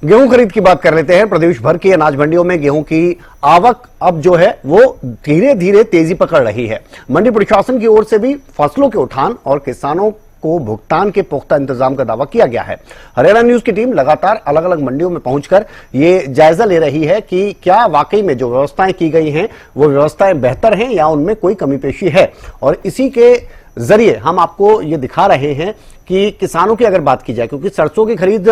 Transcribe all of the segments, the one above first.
गेहूं खरीद की बात कर लेते हैं। प्रदेश भर की अनाज मंडियों में गेहूं की आवक अब जो है वो धीरे धीरे तेजी पकड़ रही है। मंडी प्रशासन की ओर से भी फसलों के उठान और किसानों को भुगतान के पुख्ता इंतजाम का दावा किया गया है। हरियाणा न्यूज की टीम लगातार अलग अलग मंडियों में पहुंचकर ये जायजा ले रही है कि क्या वाकई में जो व्यवस्थाएं की गई हैं वो व्यवस्थाएं बेहतर हैं या उनमें कोई कमी पेशी है। और इसी के जरिए हम आपको ये दिखा रहे हैं कि किसानों की अगर बात की जाए, क्योंकि सरसों की खरीद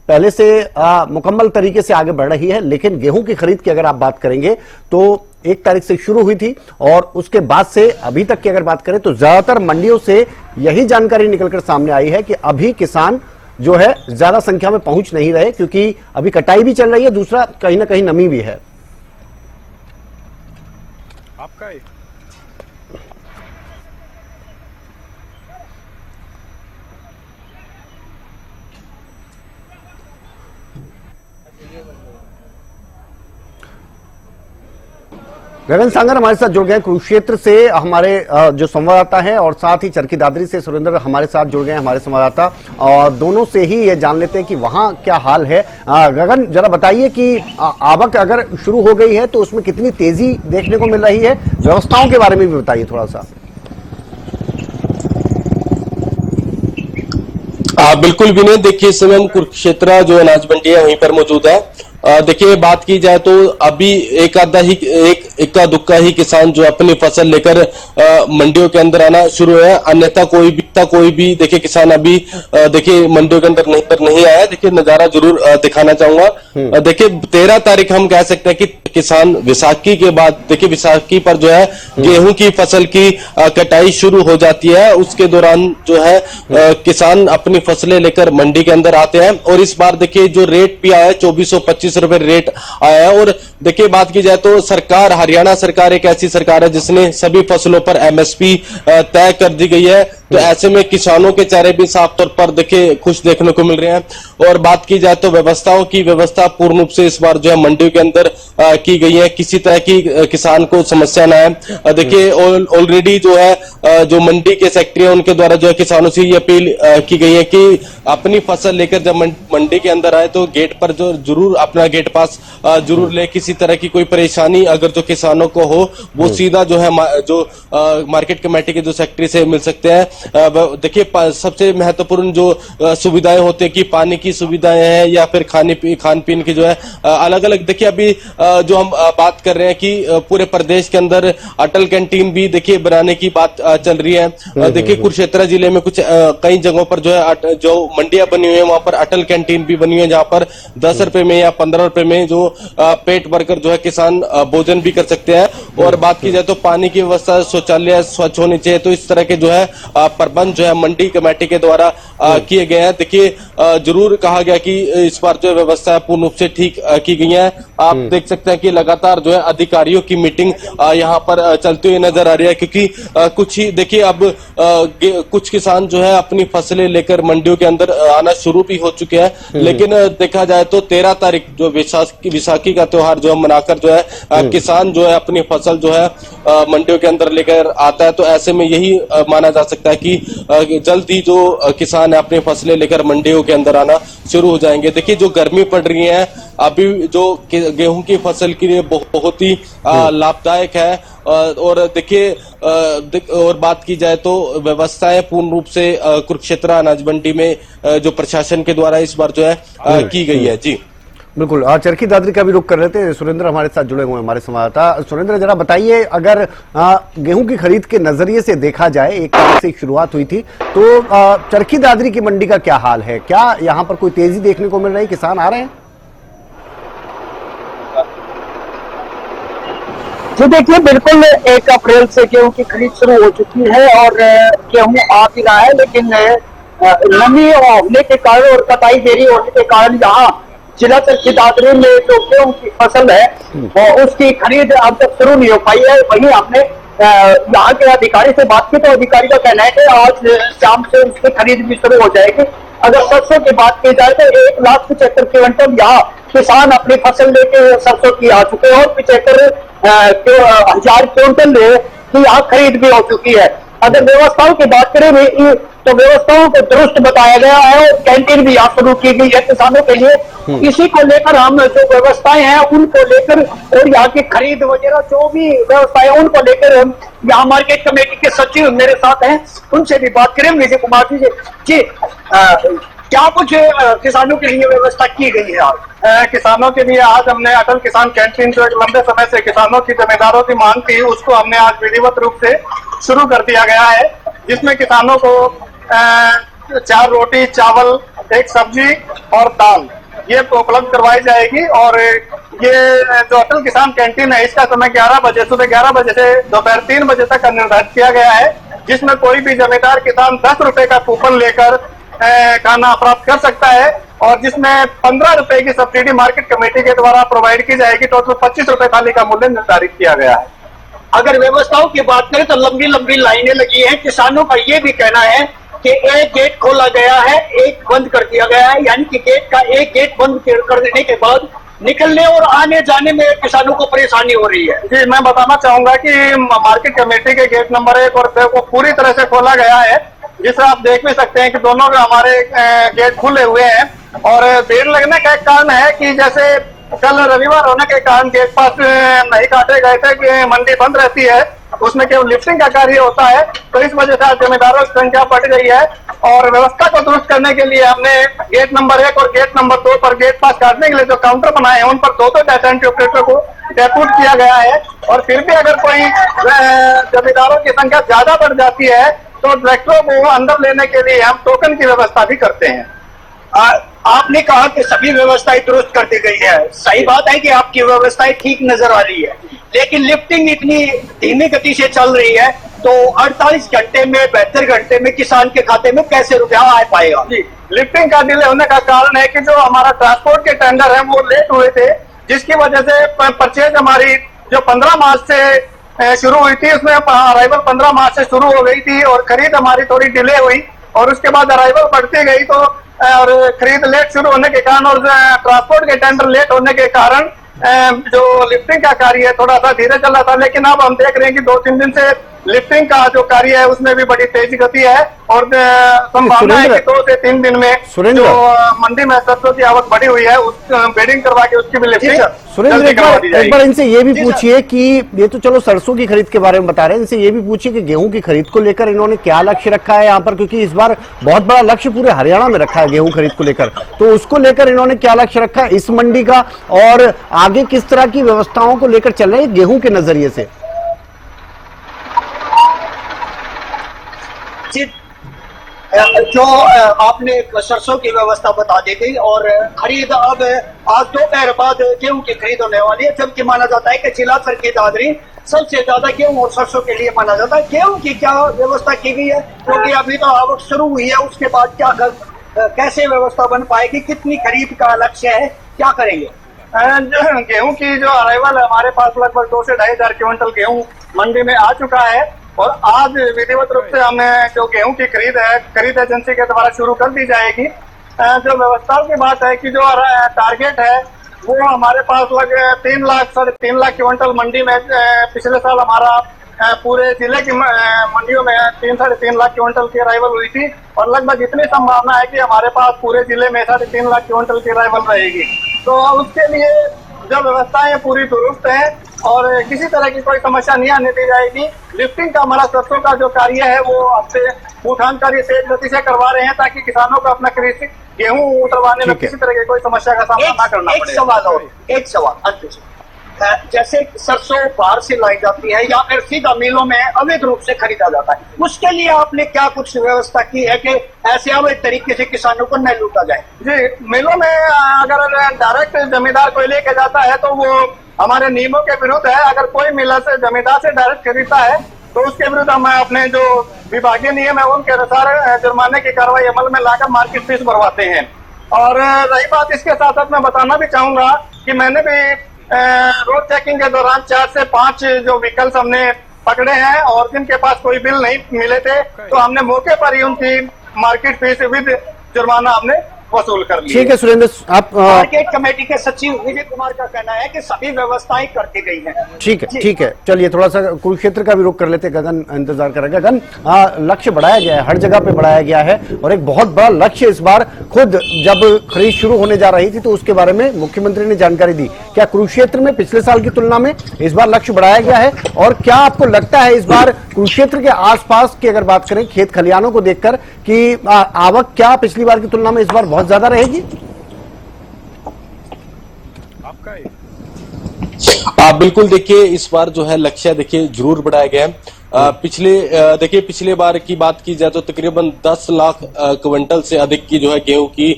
पहले से मुकम्मल तरीके से आगे बढ़ रही है, लेकिन गेहूं की खरीद की अगर आप बात करेंगे तो 1 तारीख से शुरू हुई थी और उसके बाद से अभी तक की अगर बात करें तो ज्यादातर मंडियों से यही जानकारी निकलकर सामने आई है कि अभी किसान जो है ज्यादा संख्या में पहुंच नहीं रहे, क्योंकि अभी कटाई भी चल रही है, दूसरा कहीं ना कहीं नमी भी है। आपका गगन सांगर हमारे साथ जुड़ गए कुरुक्षेत्र से, हमारे जो संवाददाता है, और साथ ही चरखी दादरी से सुरेंद्र हमारे साथ जुड़ गए हमारे संवाददाता, और दोनों से ही ये जान लेते हैं कि वहां क्या हाल है। गगन, जरा बताइए कि आवक अगर शुरू हो गई है तो उसमें कितनी तेजी देखने को मिल रही है, व्यवस्थाओं के बारे में भी बताइए थोड़ा सा। बिल्कुल विनय, देखिए इस समय हम कुरुक्षेत्र जो अनाज मंडी है वहीं पर मौजूद है। देखिए बात की जाए तो अभी इक्का दुक्का ही किसान जो अपनी फसल लेकर मंडियों के अंदर आना शुरू है, अन्यथा कोई भी देखिए किसान अभी देखिए मंडियों के अंदर नहीं आया। देखिए नजारा जरूर दिखाना चाहूंगा। देखिए 13 तारीख हम कह सकते हैं कि किसान विसाखी के बाद, देखिए विसाखी पर जो है गेहूं की फसल की कटाई शुरू हो जाती है। उसके दौरान जो है किसान अपनी फसलें लेकर मंडी के अंदर आते हैं, और इस बार देखिए जो रेट भी आया है 2425 रुपए रेट आया है। और देखिए बात की जाए तो सरकार, हरियाणा सरकार एक ऐसी सरकार है जिसने सभी फसलों पर एमएसपी तय कर दी गई है, तो ऐसे में किसानों के चेहरे भी साफ तौर पर देखिए खुश देखने को मिल रहे हैं। और बात की जाए तो व्यवस्था पूर्ण रूप से इस बार जो है मंडियों के अंदर की गई है, किसी तरह की किसान को समस्या ना है। देखिए ऑलरेडी जो है जो मंडी के सेक्रेटरी है उनके द्वारा जो है किसानों से ये अपील की गई है कि अपनी फसल लेकर जब मंडी के अंदर आए तो गेट पर जो जरूर अपना गेट पास जरूर ले। किसी तरह की कोई परेशानी अगर जो किसानों को हो वो सीधा जो है जो मार्केट कमेटी के जो सेक्रेटरी से मिल सकते हैं। देखिए सबसे महत्वपूर्ण जो सुविधाएं होती है कि पानी की सुविधाएं हैं या फिर खान पीन की जो है अलग अलग। देखिए अभी जो हम बात कर रहे हैं कि पूरे प्रदेश के अंदर अटल कैंटीन भी देखिए बनाने की बात चल रही है। देखिए कुरुक्षेत्र जिले में कुछ कई जगहों पर जो है जो मंडियां बनी हुई है वहां पर अटल कैंटीन भी बनी हुई है, जहां पर 10 रुपए में या 15 रुपए में जो पेट भरकर जो है किसान भोजन भी कर सकते हैं। और बात की जाए तो पानी की व्यवस्था, शौचालय स्वच्छ होनी चाहिए, तो इस तरह के जो है प्रबंध जो है मंडी कमेटी के द्वारा किए गए हैं। देखिए जरूर कहा गया कि इस बार जो व्यवस्था पूर्ण रूप से ठीक की गई है। आप देख सकते हैं कि लगातार जो है अधिकारियों की मीटिंग यहाँ पर चलती हुई नजर आ रही है, क्योंकि कुछ ही देखिए अब कुछ किसान जो है अपनी फसलें लेकर मंडियों के अंदर आना शुरू भी हो चुके हैं, लेकिन देखा जाए तो 13 तारीख जो विसाखी का त्योहार जो मनाकर जो है किसान जो है अपनी फसल जो है मंडियों के अंदर लेकर आता है, तो ऐसे में यही माना जा सकता है कि जल्द ही जो किसान है अपनी फसलें लेकर मंडियों के अंदर आना शुरू हो जाएंगे। देखिए जो गर्मी पड़ रही है अभी जो गेहूं की फसल के लिए बहुत ही लाभदायक है। और देखिए और बात की जाए तो व्यवस्थाएं पूर्ण रूप से कुरुक्षेत्र अनाज मंडी में जो प्रशासन के द्वारा इस बार जो है की गई है। जी बिल्कुल, चरखी दादरी का भी रुख कर रहे थे। सुरेंद्र हमारे साथ जुड़े हुए हैं, हमारे संवाददाता। सुरेंद्र, जरा बताइए, अगर गेहूं की खरीद के नजरिए से देखा जाए, 1 तारीख से शुरुआत हुई थी, तो चरखी दादरी की मंडी का क्या हाल है? क्या यहाँ पर कोई तेजी देखने को मिल रही, किसान आ रहे हैं? जी देखिए, बिल्कुल 1 अप्रैल से गेहूं की खरीद शुरू हो चुकी है और गेहूं आ भी रहा है, लेकिन नमी होने के कारण और कटाई देरी होने के कारण यहाँ जिला चरखी दादरी में जो गेहूं की फसल है उसकी खरीद अब तक शुरू नहीं हो पाई है। वहीं हमने यहाँ के अधिकारी से बात की तो अधिकारी का कहना है कि आज शाम से उसकी खरीद भी शुरू हो जाएगी। अगर सरसों की बात की जाए तो 1,75,000 क्विंटल यहाँ किसान अपनी फसल लेके सरसों की आ चुके हैं और 75,000 क्विंटल की यहाँ खरीद भी हो चुकी है। अगर व्यवस्थाओं की बात करें तो व्यवस्थाओं को दुरुस्त बताया गया है, कैंटीन भी यहाँ शुरू की गई है किसानों के लिए। इसी को लेकर हम जो व्यवस्थाएं हैं उनको लेकर और यहाँ की खरीद वगैरह जो भी व्यवस्थाएं उनको लेकर हम यहाँ मार्केट कमेटी के सचिव मेरे साथ हैं, उनसे भी बात करें। विजय कुमार जी क्या कुछ किसानों के लिए व्यवस्था की गई है? आज किसानों के लिए आज हमने अटल किसान कैंटीन जो एक लंबे समय से किसानों की जमींदारों की मांग थी, उसको हमने आज विधिवत रूप से शुरू कर दिया गया है, जिसमें किसानों को 4 रोटी, चावल, 1 सब्जी और दाल ये उपलब्ध करवाई जाएगी। और ये जो अटल किसान कैंटीन है, इसका समय 11 बजे, सुबह 11 बजे से दोपहर 3 बजे तक का निर्धारित किया गया है, जिसमें कोई भी जमींदार किसान 10 रुपए का कूपन लेकर खाना प्राप्त कर सकता है, और जिसमें 15 रुपए की सब्सिडी मार्केट कमेटी के द्वारा प्रोवाइड की जाएगी। टोटल 25 रुपए थाली का मूल्य निर्धारित किया गया है। अगर व्यवस्थाओं की बात करें तो लंबी लंबी लाइनें लगी हैं। किसानों का ये भी कहना है कि एक गेट खोला गया है, एक बंद कर दिया गया है, यानी कि एक गेट बंद कर देने के बाद निकलने और आने जाने में किसानों को परेशानी हो रही है। जी, मैं बताना चाहूंगा कि मार्केट कमेटी के गेट नंबर 1 और 2 को पूरी तरह से खोला गया है, जिसे आप देख भी सकते हैं कि दोनों हमारे गेट खुले हुए हैं। और भीड़ लगने का एक कारण है कि जैसे कल रविवार होने के कारण गेट पास नहीं काटे गए थे कि मंडी बंद रहती है, उसमें केवल लिफ्टिंग का कार्य होता है, तो इस वजह से आज जमींदारों की संख्या बढ़ गई है। और व्यवस्था को दुरुस्त करने के लिए हमने गेट नंबर 1 और गेट नंबर 2 पर गेट पास काटने के लिए जो काउंटर बनाए हैं, उन पर 2 डाटा एंट्री ऑपरेटर को डेप्यूट किया गया है। और फिर भी अगर कोई जमींदारों की संख्या ज्यादा बढ़ जाती है तो ट्रैक्टरों को अंदर लेने के लिए हम टोकन की व्यवस्था भी करते हैं। आपने कहा कि सभी व्यवस्थाएं दुरुस्त कर दी गई है, सही बात है कि आपकी व्यवस्थाएं ठीक नजर आ रही है, लेकिन लिफ्टिंग इतनी धीमी गति से चल रही है, तो 48 घंटे में 72 घंटे में किसान के खाते में कैसे रुपया आ पाएगा? जी, लिफ्टिंग का डिले होने का कारण है कि जो हमारा ट्रांसपोर्ट के टेंडर है वो लेट हुए थे, जिसकी वजह से परचेज हमारी जो 15 मार्च से शुरू हुई थी, उसमें अराइवल 15 मार्च से शुरू हो गई थी, और खरीद हमारी थोड़ी डिले हुई, और उसके बाद अराइवल बढ़ती गई, तो और खरीद लेट शुरू होने के कारण और ट्रांसपोर्ट के टेंडर लेट होने के कारण जो लिफ्टिंग का कार्य है थोड़ा सा धीरे चल रहा था। लेकिन अब हम देख रहे हैं कि 2-3 दिन से लिफ्टिंग का जो कार्य है उसमें भी बड़ी तेज गति है, और संभावना है कि 2 से 3 दिन में जो मंडी में सरसों की आवक बढ़ी हुई है, उस बेडिंग करवा के उसकी भी लिफ्टिंग सुरेंद्र एक बार इनसे ये भी पूछिए कि ये तो चलो सरसों की खरीद के बारे में बता रहे हैं, इनसे ये भी पूछिए कि गेहूं की खरीद को लेकर इन्होंने क्या लक्ष्य रखा है यहाँ पर, क्योंकि इस बार बहुत बड़ा लक्ष्य पूरे हरियाणा में रखा है गेहूं खरीद को लेकर, तो उसको लेकर इन्होंने क्या लक्ष्य रखा है इस मंडी का, और आगे किस तरह की व्यवस्थाओं को लेकर चल रहे हैं गेहूं के नजरिए से? जो आपने सरसों की व्यवस्था बता दी गई, और खरीद अब आज दोपहर बाद गेहूं की खरीद होने वाली है, जबकि माना जाता है कि जिला स्तर की दादरी सबसे ज्यादा गेहूं और सरसों के लिए माना जाता है। गेहूं की क्या व्यवस्था की गई है, क्योंकि अभी तो आवक शुरू हुई है, उसके बाद क्या कैसे व्यवस्था बन पाएगी, कितनी खरीद का लक्ष्य है, क्या करेंगे? गेहूं की जो अराइवल है, हमारे पास लगभग 2 से 2,500 क्विंटल गेहूं मंडी में आ चुका है, और आज विधिवत रूप से हमें जो गेहूं की खरीद है खरीद एजेंसी के द्वारा शुरू कर दी जाएगी। जो व्यवस्थाओं की बात है कि जो टारगेट है वो हमारे पास लगभग 3 लाख 3.5 लाख क्विंटल मंडी में पिछले साल हमारा पूरे जिले की मंडियों में 3-3.5 लाख क्विंटल की अराइवल हुई थी, और लगभग इतनी संभावना है कि हमारे पास पूरे जिले में 3.5 लाख क्विंटल की अराइवल रहेगी। तो उसके लिए जो व्यवस्थाएं पूरी दुरुस्त है और किसी तरह की कोई समस्या नहीं आने दी जाएगी। लिफ्टिंग का हमारा सरसों का जो कार्य है वो आपसे उठान कार्य तेज गति से करवा रहे हैं, ताकि किसानों को अपना कृषि गेहूं उतरवाने में किसी तरह की कोई समस्या का सामना न करना पड़े। एक सवाल जैसे सरसों बाहर से लाई जाती है या फिर सीधा मिलों में अवैध रूप से खरीदा जाता है, उसके लिए आपने क्या कुछ व्यवस्था की है कि ऐसे अवैध तरीके से किसानों को न लूटा जाए? जी, मिलों में अगर डायरेक्ट जमींदार कोई लेके जाता है तो वो हमारे नियमों के विरुद्ध है। अगर कोई मिलर से जमींदार से डायरेक्ट खरीदता है तो उसके विरुद्ध हम अपने जो विभागीय नियम है उनके अनुसार जुर्माने की कार्रवाई अमल में लाकर मार्केट फीस भरवाते हैं। और रही बात इसके साथ साथ मैं बताना भी चाहूंगा कि मैंने भी रोड चेकिंग के दौरान 4 से 5 जो व्हीकल्स हमने पकड़े हैं और जिनके पास कोई बिल नहीं मिले थे, तो हमने मौके पर ही उनकी मार्केट फीस विद जुर्माना हमने वसूल कर लिए। ठीक है सुरेंद्र, आप मार्केट कमेटी के सचिव विजय कुमार का कहना है कि सभी व्यवस्थाएं कर दी गई हैं। ठीक है चलिए थोड़ा सा कुरुक्षेत्र का भी रुख कर लेते हैं। गगन इंतजार करेगा। गगन, लक्ष्य बढ़ाया गया है, हर जगह पे बढ़ाया गया है और एक बहुत बड़ा लक्ष्य इस बार, खुद जब खरीद शुरू होने जा रही थी तो उसके बारे में मुख्यमंत्री ने जानकारी दी। क्या कुरुक्षेत्र में पिछले साल की तुलना में इस बार लक्ष्य बढ़ाया गया है? और क्या आपको लगता है इस बार कुरुक्षेत्र के आसपास की अगर बात करें खेत खलिहानों को देखकर कि आवक क्या पिछली बार की तुलना में इस बार बहुत ज्यादा रहेगी? बिल्कुल, देखिए इस बार जो है लक्ष्य देखिए जरूर बढ़ाया गया है। पिछले बार की बात की जाए तो तकरीबन 10 लाख क्विंटल से अधिक की जो है गेहूं की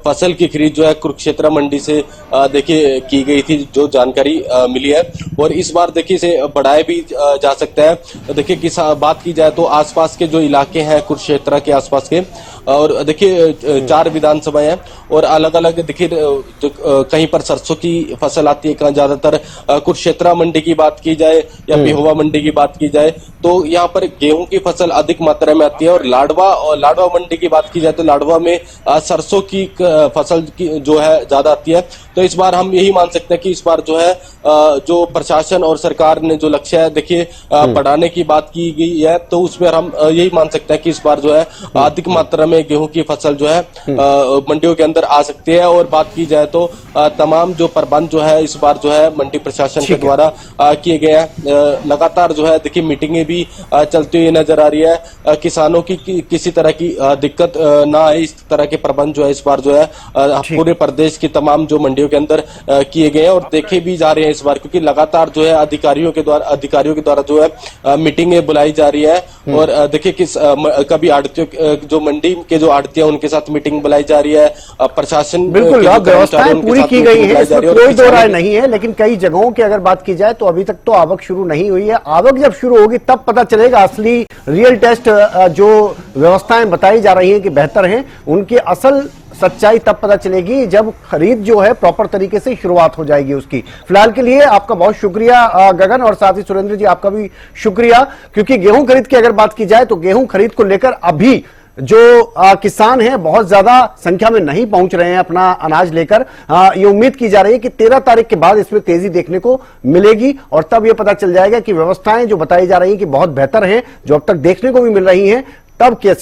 फसल की खरीद जो है कुरुक्षेत्र मंडी से देखिए की गई थी, जो जानकारी मिली है। और इस बार देखिए इसे बढ़ाया भी जा सकता है। देखिए बात की जाए तो आसपास के जो इलाके हैं कुरुक्षेत्र के आसपास के, और देखिए 4 विधानसभाएं हैं और अलग अलग देखिए कहीं पर सरसों की फसल आती है, कहीं ज्यादातर कुरुक्षेत्र मंडी की बात की जाए या पेहोवा मंडी की बात की जाए तो यहाँ पर गेहूं की फसल अधिक मात्रा में आती है। और लाडवा मंडी की बात की जाए तो लाडवा में सरसों की फसल की जो है ज्यादा आती है। तो इस बार हम यही मान सकते हैं कि इस बार जो है जो प्रशासन और सरकार ने जो लक्ष्य है देखिए बढ़ाने की बात की गई है, तो उसमें हम यही मान सकते हैं कि इस बार जो है अधिक मात्रा में गेहूं की फसल जो है मंडियों के अंदर आ सकती है। और बात की जाए तो तमाम जो प्रबंध जो है इस बार जो है मंडी प्रशासन के द्वारा किए गए हैं। लगातार जो है देखिए मीटिंगें भी चलती हुई नजर आ रही है। किसानों की किसी तरह की दिक्कत ना आए इस तरह के प्रबंध जो है इस बार जो है पूरे प्रदेश की तमाम जो मंडियों के अंदर किए गए हैं और देखे भी जा रहे हैं इस बार, क्योंकि लगातार जो है अधिकारियों के द्वारा जो है मीटिंगें बुलाई जा रही है। और देखिए कभी आड़तियों जो मंडी के जो आड़ती है उनके साथ मीटिंग बुलाई जा रही है। प्रशासन बिल्कुल व्यवस्थाएं पूरी की गई है, इसमें कोई दो राय नहीं है। लेकिन कई जगहों की अगर बात की जाए तो अभी तक तो आवक शुरू नहीं हुई है। आवक जब शुरू होगी तब पता चलेगा असली रियल टेस्ट, जो व्यवस्थाएं बताई जा रही हैं कि बेहतर हैं, उनकी असल सच्चाई तब पता चलेगी जब खरीद जो है प्रॉपर तरीके से शुरुआत हो जाएगी उसकी। फिलहाल के लिए आपका बहुत शुक्रिया गगन, और साथ ही सुरेंद्र जी आपका भी शुक्रिया, क्योंकि गेहूं खरीद की अगर बात की जाए तो गेहूं खरीद को लेकर अभी जो किसान हैं बहुत ज्यादा संख्या में नहीं पहुंच रहे हैं अपना अनाज लेकर। ये उम्मीद की जा रही है कि 13 तारीख के बाद इसमें तेजी देखने को मिलेगी और तब ये पता चल जाएगा कि व्यवस्थाएं जो बताई जा रही है कि बहुत बेहतर हैं, जो अब तक देखने को भी मिल रही हैं, तब कैसी